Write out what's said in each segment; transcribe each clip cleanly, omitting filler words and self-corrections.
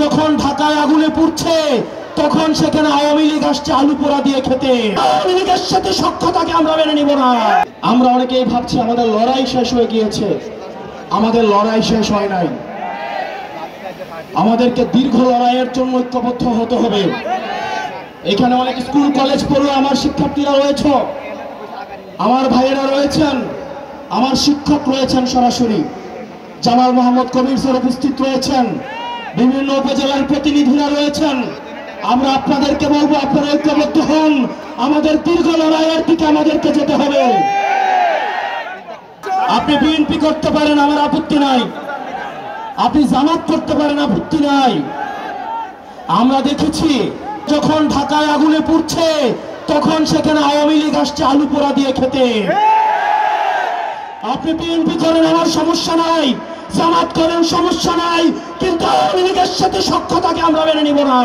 যখন ঢাকায় আগুনে পুড়ছে তখন সেখানে আওয়ামী লীগ আসছে আলু পোড়া দিয়ে খেতে। আওয়ামী লীগের সাথে সখ্যতাকে আমরা মেনে নিব না। আমরা অনেকেই ভাবছি আমাদের লড়াই শেষ হয়ে গিয়েছে। আমাদের লড়াই শেষ হয় নাই। আমাদেরকে দীর্ঘ লড়াইয়ের জন্য ঐক্যবদ্ধ হতে হবে। এখানে অনেক স্কুল কলেজ পড়ুয়া আমার শিক্ষার্থীরা রয়েছে, আমার ভাইয়েরা রয়েছেন, আমার শিক্ষক রয়েছেন, সরাসরি জামাল মোহাম্মদ কবির স্যার উপস্থিত রয়েছেন, বিভিন্ন উপজেলার প্রতিনিধিরা রয়েছেন। আমরা আপনাদেরকে বলবো আপনারা ঐক্যবদ্ধ হন। আমাদের দীর্ঘ লড়াইয়ের দিকে আমাদেরকে যেতে হবে। আপনি বিএনপি করতে পারেন, আমার আপত্তি নাই। আপনি জামাত করতে পারেন, আপত্তি নাই। আমরা দেখেছি যখন ঢাকায় আগুনে পুড়ছে তখন সেখানে আওয়ামী লীগ আসছে আলু পোড়া দিয়ে খেতে। আপনি বিএনপি করেন, আমার সমস্যা নাই। জামাত করেন, সমস্যা নাই। কিন্তু আওয়ামী লীগের সাথে সখ্যতাকে আমরা মেনে নিব না।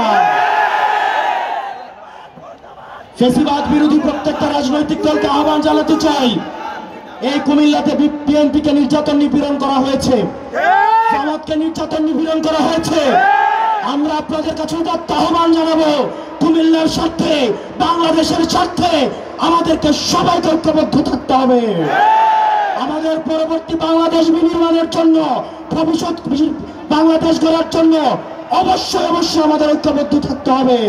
ফ্যাসিবাদ বিরোধী প্রত্যেকটা রাজনৈতিক দলকে আহ্বান জানাতে চাই। এই কুমিল্লাতে বিএনপিকে নির্যাতন নিপীড়ন করা হয়েছে, জামাতকে নির্যাতন নিপীড়ন করা হয়েছে। আমরা আপনাদের কাছে উদাত্ত আহ্বান জানাবো, কুমিল্লার স্বার্থে, বাংলাদেশের স্বার্থে আমাদেরকে সবাইকে ঐক্যবদ্ধ থাকতে হবে। আমাদের পরবর্তী বাংলাদেশ বিনির্মাণের জন্য, ভবিষ্যৎ বাংলাদেশ গড়ার জন্য অবশ্যই আমাদের ঐক্যবদ্ধ থাকতে হবে।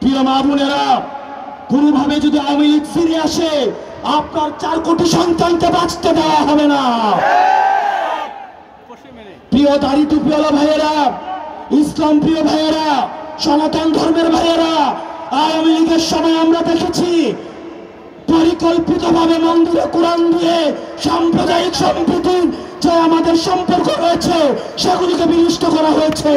প্রিয় মা বোনেরা, কোনোভাবে যদি আওয়ামী লীগ ফিরে আসে আপনার 4 কোটি সন্তানকে বাঁচতে দেওয়া হবে না। প্রিয় দাড়ি টুপিওয়ালা ভাইয়েরা, ইসলাম প্রিয় ভাইয়েরা, সনাতন ধর্মের ভাইয়েরা, আওয়ামী লীগের সময় আমরা দেখেছি পরিকল্পিতভাবে মন্দিরে কোরআন দিয়ে সাম্প্রদায়িক সম্প্রীতির যে আমাদের সম্পর্ক রয়েছে সেগুলিকে বিনষ্ট করা হয়েছে।